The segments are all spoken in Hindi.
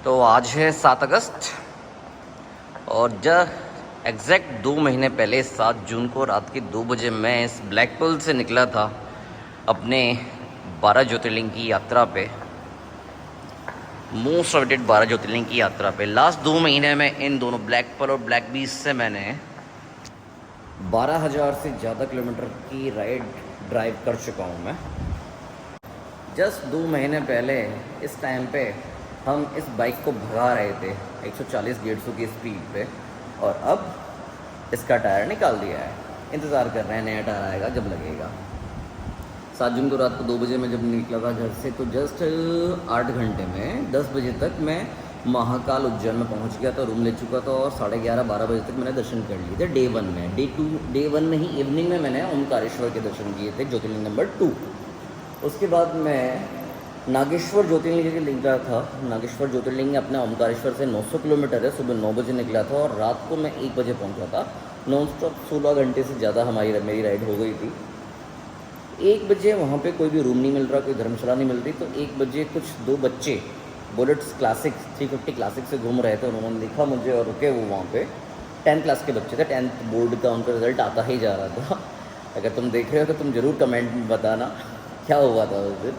तो आज है 7 अगस्त और जब एग्जैक्ट 2 महीने पहले 7 जून को रात के 2 बजे मैं इस ब्लैकपुल से निकला था अपने 12 ज्योतिर्लिंग की यात्रा पे, मोस्ट अवेटेड 12 ज्योतिर्लिंग की यात्रा पे। लास्ट 2 महीने में इन दोनों ब्लैकपुल और ब्लैक बीच से मैंने 12,000 से ज़्यादा किलोमीटर की राइड ड्राइव कर चुका हूँ मैं। जस्ट 2 महीने पहले इस टाइम पे हम इस बाइक को भगा रहे थे 140-150 की स्पीड पे, और अब इसका टायर निकाल दिया है। इंतज़ार कर रहे हैं नया टायर आएगा जब लगेगा। 7 जून को रात को 2 बजे मैं जब निकला था घर से, तो जस्ट 8 घंटे में 10 बजे तक मैं महाकाल उज्जैन में पहुंच गया था, रूम ले चुका था, और 11:30-12 बजे तक मैंने दर्शन कर लिए थे डे 1 में। डे 1 में ही इवनिंग में मैंने ओमकारेश्वर के दर्शन किए थे, ज्योतिर्लिंग नंबर 2। उसके बाद मैं नागेश्वर ज्योतिर्लिंग के निकला था। नागेश्वर ज्योतिर्लिंग अपना ओमकारेश्वर से 900 किलोमीटर है। सुबह 9 बजे निकला था और रात को मैं 1 बजे पहुंचा था। नॉन स्टॉप 16 घंटे से ज़्यादा मेरी राइड हो गई थी। 1 बजे वहाँ पे कोई भी रूम नहीं मिल रहा, कोई धर्मशाला नहीं मिल रही, तो 1 बजे कुछ 2 बच्चे बुलेट्स क्लासिक 350 क्लासिक से घूम रहे थे। उन्होंने देखा मुझे और रुके। वो वहाँ पे 10th क्लास के बच्चे थे। 10th बोर्ड का उनका रिजल्ट आता ही जा रहा था। अगर तुम देख रहे हो तो तुम ज़रूर कमेंट में बताना क्या हुआ था उस दिन।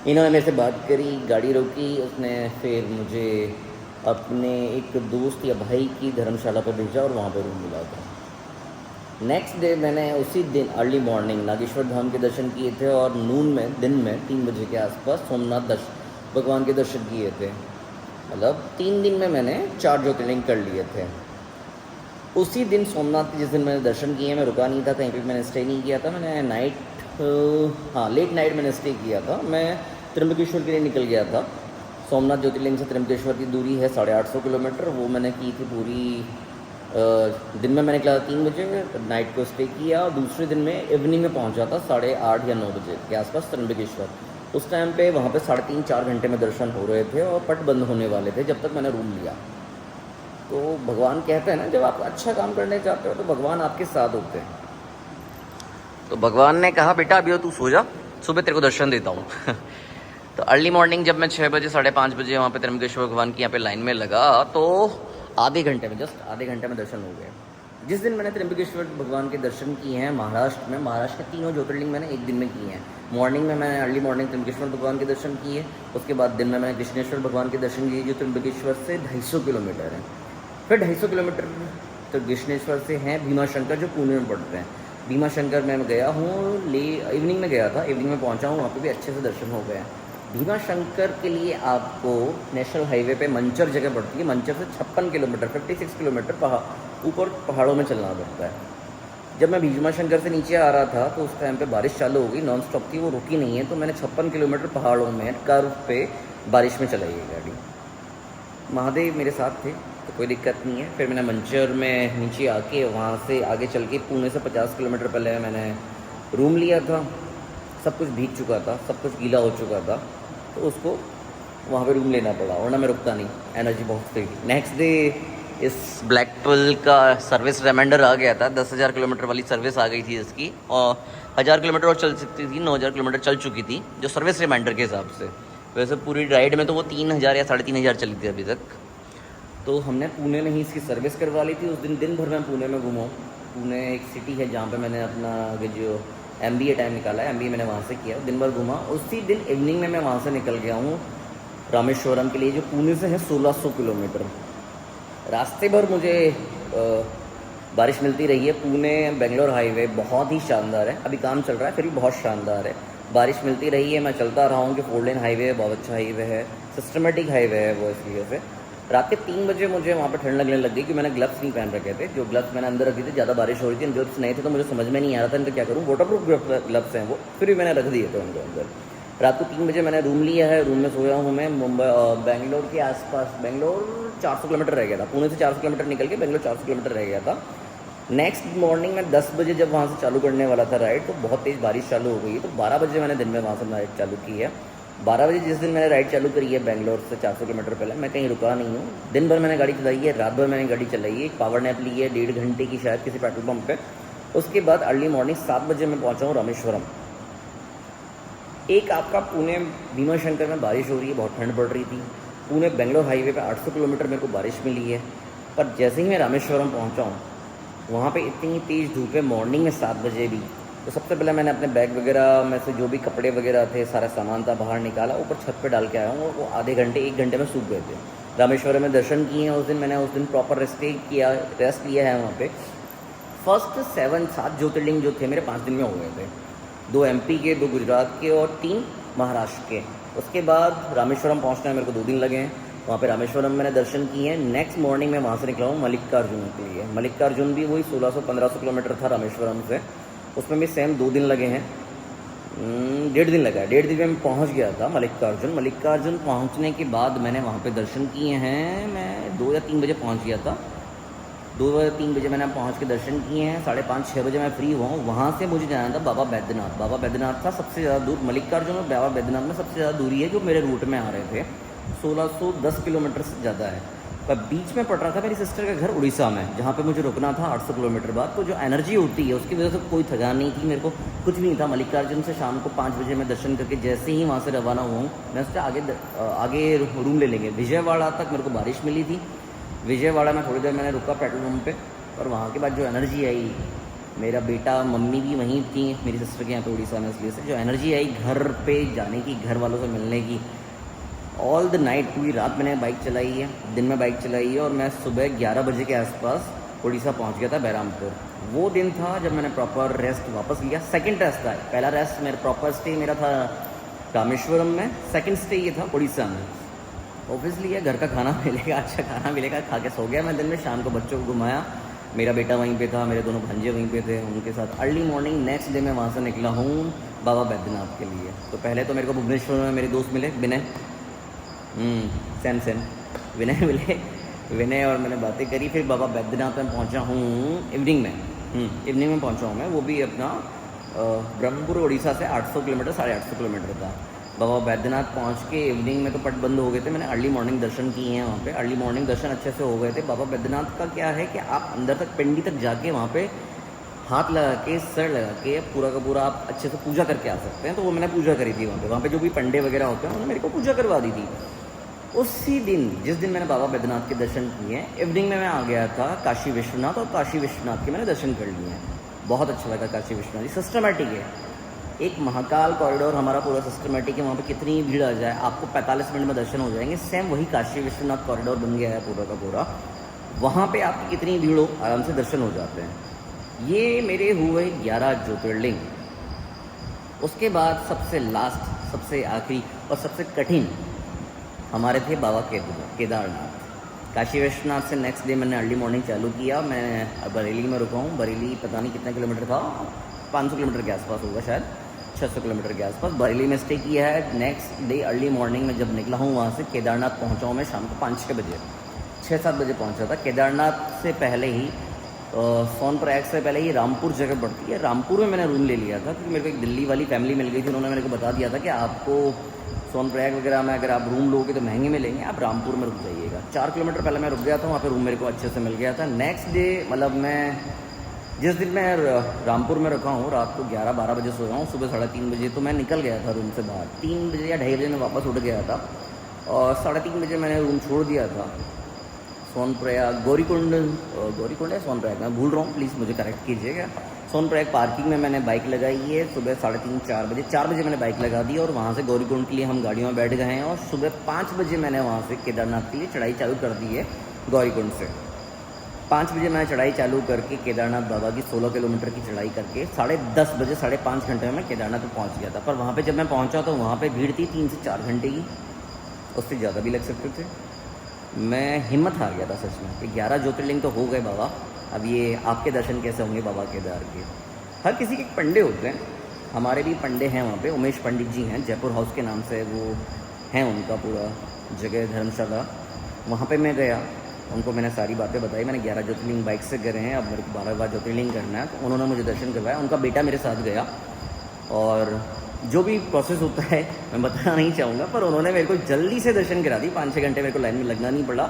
इन्होंने मेरे से बात करी, गाड़ी रोकी, उसने फिर मुझे अपने एक दोस्त या भाई की धर्मशाला पर भेजा और वहाँ पर रूम मिला था। नेक्स्ट डे मैंने उसी दिन अर्ली मॉर्निंग नागेश्वर धाम के दर्शन किए थे, और नून में दिन में 3 बजे के आसपास सोमनाथ भगवान के दर्शन किए थे। मतलब 3 दिन में मैंने 4 ज्योतिर्लिंग कर लिए थे। उसी दिन सोमनाथ के जिस दिन मैंने दर्शन किए, मैं रुका नहीं था कहीं पे, मैंने स्टे नहीं किया था। मैंने लेट नाइट मैंने स्टे किया था। मैं त्र्यंबकेश्वर के लिए निकल गया था। सोमनाथ ज्योतिर्लिंग से त्र्यंबकेश्वर की दूरी है 850 किलोमीटर। वो मैंने की थी पूरी। दिन में मैंने निकला 3 बजे, नाइट को स्टे किया, और दूसरे दिन में इवनिंग में पहुंचा था 8:30 या 9 बजे के आसपास त्र्यंबकेश्वर। उस टाइम पे वहाँ पे 3.5-4 घंटे में दर्शन हो रहे थे और पट बंद होने वाले थे जब तक मैंने रूम लिया। तो भगवान कहते हैं ना, जब आप अच्छा काम करने जाते हो तो भगवान आपके साथ होते हैं। तो भगवान ने कहा, बेटा अभी तू सो जा, सुबह तेरे को दर्शन देता हूँ। तो अर्ली मॉर्निंग जब मैं 6 बजे 5:30 बजे वहाँ पे त्र्यंबकेश्वर भगवान की यहाँ पे लाइन में लगा, तो आधे घंटे में, जस्ट आधे घंटे में दर्शन हो गए। जिस दिन मैंने त्र्यंबकेश्वर भगवान के दर्शन किए हैं महाराष्ट्र के 3 ज्योतिर्लिंग मैंने एक दिन में किए हैं। मॉर्निंग में मैंने अर्ली मॉर्निंग त्र्यंबकेश्वर भगवान के दर्शन किए। उसके बाद दिन में मैंने कृष्णेश्वर भगवान के दर्शन किए, जो त्र्यंबकेश्वर से 250 किलोमीटर है। फिर 250 किलोमीटर तो कृष्णेश्वर से हैं भीमाशंकर, जो पुणे में पड़ते हैं। भीमाशंकर मैं गया हूँ, इवनिंग में गया था, इवनिंग में पहुँचा हूँ, वहाँ पर भी अच्छे से दर्शन हो गए। भीमाशंकर के लिए आपको नेशनल हाईवे पे मंचर जगह पड़ती है। मंचर से 56 किलोमीटर 56 किलोमीटर ऊपर पहाड़ों में चलना पड़ता है। जब मैं भीमाशंकर से नीचे आ रहा था तो उस टाइम पे बारिश चालू हो गई, नॉन स्टॉप थी, वो रुकी नहीं है। तो मैंने 56 किलोमीटर पहाड़ों में कर्व पे बारिश में चलाई है गाड़ी। महादेव मेरे साथ थे तो कोई दिक्कत नहीं है। फिर मैंने मंचर में नीचे आके वहाँ से आगे चल के पुणे से 50 किलोमीटर पहले मैंने रूम लिया था। सब कुछ भीग चुका था, सब कुछ गीला हो चुका था, तो उसको वहाँ पे रूम लेना पड़ा, वरना मैं रुकता नहीं। एनर्जी बहुत थी। नेक्स्ट डे इस ब्लैकपुल का सर्विस रिमाइंडर आ गया था। 10,000 किलोमीटर वाली सर्विस आ गई थी इसकी, और 1,000 किलोमीटर और चल सकती थी। 9,000 किलोमीटर चल चुकी थी जो सर्विस रिमाइंडर के हिसाब से। वैसे पूरी राइड में तो वो 3,000 या 3,500 चली थी अभी तक। तो हमने पुणे में ही इसकी सर्विस करवा ली थी। उस दिन भर मैं पुणे में घूमा। पुणे एक सिटी है जहाँ पर मैंने अपना जो MBA टाइम निकाला है, MBA मैंने वहाँ से किया, दिन भर घूमा। उसी दिन इवनिंग में मैं वहाँ से निकल गया हूँ रामेश्वरम के लिए, जो पुणे से है 1600 किलोमीटर। रास्ते भर मुझे बारिश मिलती रही है। पुणे बेंगलोर हाईवे बहुत ही शानदार है, अभी काम चल रहा है फिर भी बहुत शानदार है। बारिश मिलती रही है, मैं चलता रहा हूँ कि 4 लेन हाईवे है, बहुत अच्छा हाईवे है, सिस्टमेटिक हाईवे है वो। इसलिए से रात के 3 बजे मुझे वहाँ पर ठंड लगने लग गई कि मैंने ग्लव्स नहीं पहन रखे थे। जो ग्लव्स मैंने अंदर रखी थी, ज़्यादा बारिश हो रही थी, ग्लव्स नहीं थे तो मुझे समझ में नहीं आ रहा था इनका क्या करूँ। वाटरप्रूफ ग्लव्स हैं वो, फिर भी मैंने रख दिए थे उनके अंदर। रात को 3 बजे मैंने रूम लिया है, रूम में सोया हूँ मैं। बेंगलोर के आसपास, बेंगलोर 400 किलोमीटर रह गया था। पुणे से 400 किलोमीटर निकल के बेंगलोर 400 किलोमीटर रह गया था। नेक्स्ट मॉर्निंग में 10 बजे जब वहाँ से चालू करने वाला था राइड, तो बहुत तेज़ बारिश चालू हो गई। तो 12 बजे मैंने दिन में वहाँ से राइड चालू की है। 12 बजे जिस दिन मैंने राइड चालू करी है बेंगलोर से 400 किलोमीटर पहले, मैं कहीं रुका नहीं हूँ। दिन भर मैंने गाड़ी चलाई है, रात भर मैंने गाड़ी चलाई है। एक पावर नैप ली है 1.5 घंटे की शायद किसी पेट्रोल पंप पे। उसके बाद अर्ली मॉर्निंग 7 बजे मैं पहुँचा हूँ रामेश्वरम। एक आपका पुणे भीमाशंकर में बारिश हो रही है, बहुत ठंड पड़ रही थी। पुणे बेंगलोर हाईवे पे 800 किलोमीटर मेरे को बारिश मिली है। पर जैसे ही मैं रामेश्वरम पहुंचा हूँ, वहाँ पे इतनी तेज़ धूप है मॉर्निंग में 7 बजे भी। तो सबसे पहले मैंने अपने बैग वगैरह में से जो भी कपड़े वगैरह थे, सारा सामान था, बाहर निकाला, ऊपर छत पे डाल के आया हूँ। और वो आधे घंटे 1 घंटे में सूख गए थे। रामेश्वरम में दर्शन किए हैं उस दिन मैंने, उस दिन प्रॉपर रेस्ट लिया है वहाँ पे। फर्स्ट 7 ज्योतिर्लिंग जो थे मेरे 5 दिन में हो गए थे। 2 MP के, 2 गुजरात के और 3 महाराष्ट्र के। उसके बाद रामेश्वरम पहुँचने में मेरे को 2 दिन लगे हैं। वहाँ पे रामेश्वरम मैंने दर्शन किए हैं। नेक्स्ट मॉर्निंग मैं वहाँ से निकला हूँ मल्लिकार्जुन के लिए। मल्लिकार्जुन भी वही 1600-1500 किलोमीटर था रामेश्वरम से। उसमें भी सेम 2 दिन लगे हैं, 1.5 दिन लगा है। 1.5 दिन में मैं पहुँच गया था मल्लिकार्जुन पहुँचने के बाद मैंने वहाँ पे दर्शन किए हैं। मैं 2 या 3 बजे पहुँच गया था। 2 या 3 बजे मैंने पहुँच के दर्शन किए हैं। 5:30-6 बजे मैं फ्री हुआ हूँ। वहाँ से मुझे जाना था बाबा बैद्यनाथ। बाबा बैद्यनाथ था सबसे ज़्यादा दूर। मल्लिकार्जुन और बाबा बैद्यनाथ में सबसे ज़्यादा दूरी है जो मेरे रूट में आ रहे थे। 1610 किलोमीटर से ज़्यादा है। पर बीच में पड़ रहा था मेरी सिस्टर का घर उड़ीसा में, जहाँ पे मुझे रुकना था 800 किलोमीटर बाद। तो जो एनर्जी होती है उसकी वजह से कोई थकान नहीं थी मेरे को, कुछ भी नहीं था। मल्लिकार्जुन से शाम को 5 बजे मैं दर्शन करके जैसे ही वहाँ से रवाना हुआ हूँ, मैं उससे आगे रूम ले लेंगे। विजयवाड़ा तक मेरे को बारिश मिली थी। विजयवाड़ा में थोड़ी देर मैंने रुका पेट्रोल पंप पे। और वहाँ के बाद जो एनर्जी आई, मेरा बेटा, मम्मी भी वहीं थी मेरी सिस्टर के यहाँ पे उड़ीसा में, इसलिए से जो एनर्जी आई घर पे जाने की, घर वालों से मिलने की, ऑल द नाइट, पूरी रात मैंने बाइक चलाई है, दिन में बाइक चलाई है। और मैं सुबह 11 बजे के आसपास उड़ीसा पहुंच गया था, बहरामपुर। वो दिन था जब मैंने प्रॉपर रेस्ट वापस लिया। सेकंड रेस्ट था, पहला रेस्ट मेरा प्रॉपर स्टे मेरा था रामेश्वरम में, सेकंड स्टे ये था उड़ीसा में। ऑब्वियसली है घर का खाना मिलेगा, अच्छा खाना मिलेगा, खा के सो गया मैं दिन में। शाम को बच्चों को घुमाया, मेरा बेटा वहीं पे था, मेरे दोनों भांजे वहीं पे थे, उनके साथ अर्ली मॉर्निंग नेक्स्ट डे मैं वहाँ से निकला हूँ बाबा बैद्यनाथ के लिए। तो पहले तो मेरे को भुवनेश्वर में मेरे दोस्त मिले, विनय, सेम विनय और मैंने बातें करी। फिर बाबा बैद्यनाथ में पहुंचा हूँ इवनिंग में पहुंचा हूँ मैं। वो भी अपना ब्रह्मपुर उड़ीसा से 800 किलोमीटर, 850 किलोमीटर था। बाबा बैद्यनाथ पहुंच के इवनिंग में तो पट बंद हो गए थे। मैंने अर्ली मॉर्निंग दर्शन किए हैं वहाँ पे। अर्ली मॉर्निंग दर्शन अच्छे से हो गए थे। बाबा बैद्यनाथ का क्या है कि आप अंदर तक, पिंडी तक जाके वहाँ पे हाथ लगा के, सर लगा के पूरा का पूरा आप अच्छे से पूजा करके आ सकते हैं। तो वो मैंने पूजा करी थी वहाँ पे जो भी पंडे वगैरह होते हैं उन्होंने मेरे को पूजा करवा दी थी। उसी दिन जिस दिन मैंने बाबा बैद्यनाथ के दर्शन किए, इवनिंग में मैं आ गया था काशी विश्वनाथ, और काशी विश्वनाथ के मैंने दर्शन कर लिए हैं। बहुत अच्छा लगा काशी विश्वनाथ। सिस्टमेटिक है, एक महाकाल कॉरिडोर हमारा पूरा सिस्टमेटिक है। वहाँ पे कितनी भीड़ आ जाए आपको 45 मिनट में दर्शन हो जाएंगे। सेम वही काशी विश्वनाथ कॉरिडोर बन गया है पूरा का पूरा। वहाँ पे आपकी कितनी भीड़ हो, आराम से दर्शन हो जाते हैं। ये मेरे हुए 11 ज्योतिर्लिंग। उसके बाद सबसे लास्ट, सबसे आखिरी और सबसे कठिन हमारे थे बाबा केदारनाथ। काशी विश्वनाथ से नेक्स्ट डे मैंने अर्ली मॉर्निंग चालू किया। मैं बरेली में रुका हूँ। बरेली पता नहीं कितना किलोमीटर था, 500 किलोमीटर के आसपास होगा शायद, 600 किलोमीटर के आसपास। बरेली में स्टे किया है। नेक्स्ट डे अर्ली मॉर्निंग में जब निकला हूँ वहाँ से, केदारनाथ पहुँचा हूँ मैं शाम को 5-6 बजे, 6-7 बजे पहुँचा था। केदारनाथ से पहले ही, सोनप्रयाग से पहले ही रामपुर जगह पड़ती है, रामपुर में मैंने रूम ले लिया था। क्योंकि मेरे को एक दिल्ली वाली फैमिली मिल गई थी। उन्होंने मेरे को बता दिया था कि आपको सोनप्रयाग वगैरह में अगर आप रूम लोगे तो महंगे में लेंगे, आप रामपुर में रुक जाइएगा। 4 किलोमीटर पहले मैं रुक गया था वहाँ पे, रूम मेरे को अच्छे से मिल गया था। नेक्स्ट डे मतलब मैं जिस दिन मैं रामपुर में रखा हूँ, रात को 11-12 बजे सोया हूँ, सुबह 3:30 बजे तो मैं निकल गया था रूम से बाहर। 3 बजे या 2:30 बजे मैं वापस उठ गया था और 3:30 बजे मैंने रूम छोड़ दिया था। सोनप्रयाग, गौरीकुंड है सोनप्रयाग, मैं भूल रहा हूँ, प्लीज़ मुझे करेक्ट कीजिएगा। सोनप्रयाग पार्किंग में मैंने बाइक लगाई है। सुबह 3:30-4 बजे, 4 बजे मैंने बाइक लगा दी और वहाँ से गौरीकुंड के लिए हम गाड़ियों में बैठ गए हैं। और सुबह 5 बजे मैंने वहाँ से केदारनाथ के लिए चढ़ाई चालू कर दी है। गौरीकुंड से 5 बजे मैंने चढ़ाई चालू करके केदारनाथ बाबा की 16 किलोमीटर की चढ़ाई करके 10:30 बजे, 5.5 घंटे में मैं केदारनाथ में पहुँच गया था। पर वहाँ पर जब मैं पहुँचा तो वहाँ पर भीड़ थी 3 से 4 घंटे की, उससे ज़्यादा भी लग सकते थे। मैं हिम्मत हार गया था सच में कि 11 ज्योतिर्लिंग तो हो गए बाबा, अब ये आपके दर्शन कैसे होंगे बाबा केदार के। हर किसी के पंडे होते हैं, हमारे भी पंडे हैं वहाँ पे। उमेश पंडित जी हैं, जयपुर हाउस के नाम से वो हैं, उनका पूरा जगह धर्मशाला। वहाँ पे मैं गया, उनको मैंने सारी बातें बताई। मैंने 11 ज्योतिर्लिंग बाइक से करे हैं, अब मेरे को 12 ज्योतिर्लिंग करना है। तो उन्होंने मुझे दर्शन करवाया, उनका बेटा मेरे साथ गया। और जो भी प्रोसेस होता है मैं बताना नहीं चाहूँगा, पर उन्होंने मेरे को जल्दी से दर्शन करा दी। 5-6 घंटे मेरे को लाइन में लगना नहीं पड़ा।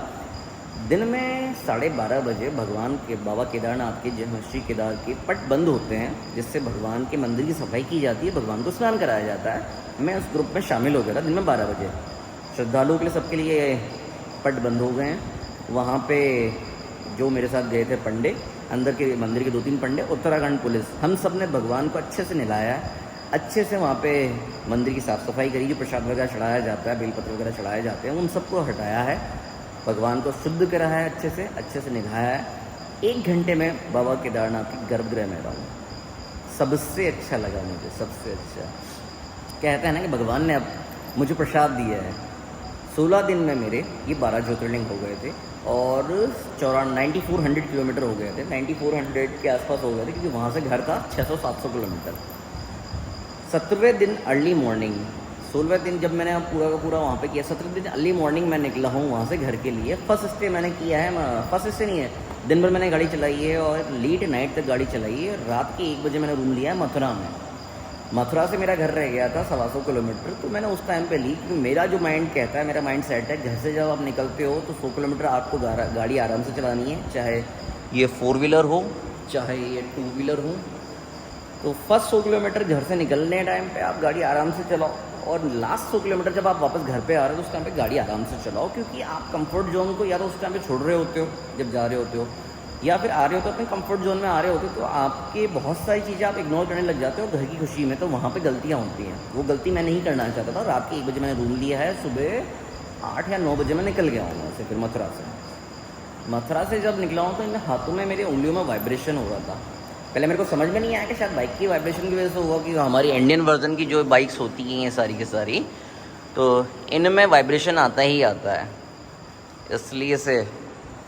दिन में 12:30 बजे भगवान के, बाबा केदारनाथ के, श्री केदार के पट बंद होते हैं, जिससे भगवान के मंदिर की सफाई की जाती है, भगवान को स्नान कराया जाता है। मैं उस ग्रुप में शामिल हो गया था दिन में 12 बजे। श्रद्धालुओं के लिए, सबके लिए पट बंद हो गए हैं। वहाँ पे जो मेरे साथ गए थे पंडे, अंदर के मंदिर के 2-3 पंडे, उत्तराखंड पुलिस, हम सब ने भगवान को अच्छे से नहलाया है, अच्छे से वहाँ पे मंदिर की साफ़ सफाई करी, जो प्रसाद वगैरह चढ़ाया जाता है, बेलपत्र वगैरह चढ़ाए जाते हैं, उन सबको हटाया है, भगवान को शुद्ध करा है, अच्छे से निभाया है। 1 घंटे में बाबा केदारनाथ के गर्भगृह में रहा हूँ। सबसे अच्छा लगा मुझे, सबसे अच्छा। कहते हैं ना कि भगवान ने अब मुझे प्रसाद दिया है। 16 दिन में मेरे ये 12 ज्योतिर्लिंग हो गए थे और 9400 किलोमीटर हो गए थे, 9400 के आसपास हो गए थे, क्योंकि वहाँ से घर था 600-700 किलोमीटर। 17वें दिन अर्ली मॉर्निंग, 16वें दिन जब मैंने पूरा का पूरा वहाँ पे किया, 17वें दिन अर्ली मॉर्निंग मैं निकला हूँ वहाँ से घर के लिए। फर्स्ट स्टे मैंने किया है, फर्स्ट स्टे नहीं है, दिन भर मैंने गाड़ी चलाई है और लेट नाइट तक गाड़ी चलाई है। रात के 1 बजे मैंने रूम लिया है मथुरा में। मथुरा से मेरा घर रह गया था 125 किलोमीटर, तो मैंने उस टाइम पे ली, क्योंकि मेरा जो माइंड कहता है, मेरा माइंड सेट है, घर से जब आप निकलते हो तो 100 किलोमीटर आपको गाड़ी आराम से चलानी है, चाहे ये 4 व्हीलर हो, चाहे ये 2 व्हीलर हो। तो फर्स्ट 100 किलोमीटर घर से निकलने टाइम पे आप गाड़ी आराम से चलाओ, और लास्ट 100 किलोमीटर जब आप वापस घर पे आ रहे हो तो उस टाइम पे गाड़ी आराम से चलाओ, क्योंकि आप कंफर्ट जोन को या तो उस टाइम पे छोड़ रहे होते हो जब जा रहे होते हो, या फिर आ रहे होते हो अपने कंफर्ट जोन में आ रहे होते हो, तो आपके बहुत सारी चीज़ें आप इग्नोर करने लग जाते हो घर की खुशी में, तो वहाँ पे गलतियाँ होती हैं। वो गलती मैं नहीं करना चाहता था। रात के 1 बजे मैंने रूम लिया है, सुबह 8 या 9 बजे मैं निकल गया हूँ वहाँ से। फिर मथुरा से जब निकला हूँ तो इन हाथों में, मेरे उंगलियों में वाइब्रेशन हो रहा था। पहले मेरे को समझ में नहीं आया कि शायद बाइक की वाइब्रेशन की वजह से होगा, कि हमारी इंडियन वर्जन की जो बाइक्स होती हैं ये सारी की सारी, तो इनमें वाइब्रेशन आता ही आता है, इसलिए से।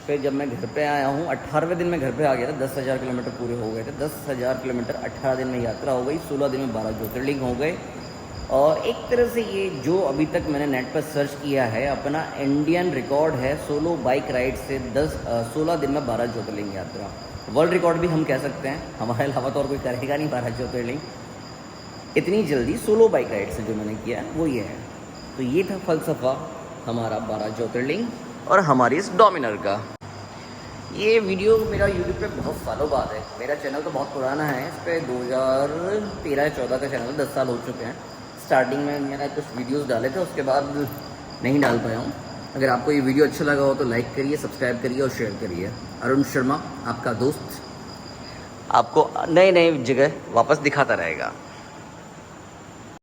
फिर जब मैं घर पे आया हूँ, 18वें दिन में घर पे आ गया था, 10,000 किलोमीटर पूरे हो गए थे। 10,000 किलोमीटर 18 दिन में यात्रा हो गई, 16 दिन में 12 ज्योतिर्लिंग हो गए। और एक तरह से ये जो अभी तक मैंने नेट पर सर्च किया है, अपना इंडियन रिकॉर्ड है सोलो बाइक राइड से 16 दिन में 12 ज्योतिर्लिंग यात्रा। वर्ल्ड रिकॉर्ड भी हम कह सकते हैं, हमारे अलावा तो और कोई करेगा नहीं 12 ज्योतिर्लिंग इतनी जल्दी सोलो बाइक राइड से। जो मैंने किया वो ये है। तो ये था फलसफा हमारा 12 ज्योतिर्लिंग और हमारी इस डोमिनर का। ये वीडियो मेरा यूट्यूब पे बहुत सालों बाद है। मेरा चैनल तो बहुत पुराना है, इस पर 2013-14 का चैनल, 10 साल हो चुके हैं। स्टार्टिंग में मैंने कुछ वीडियोस डाले थे, उसके बाद नहीं डाल पाया हूँ। अगर आपको ये वीडियो अच्छा लगा हो तो लाइक करिए, सब्सक्राइब करिए और शेयर करिए। अरुण शर्मा आपका दोस्त आपको नई नई जगह वापस दिखाता रहेगा।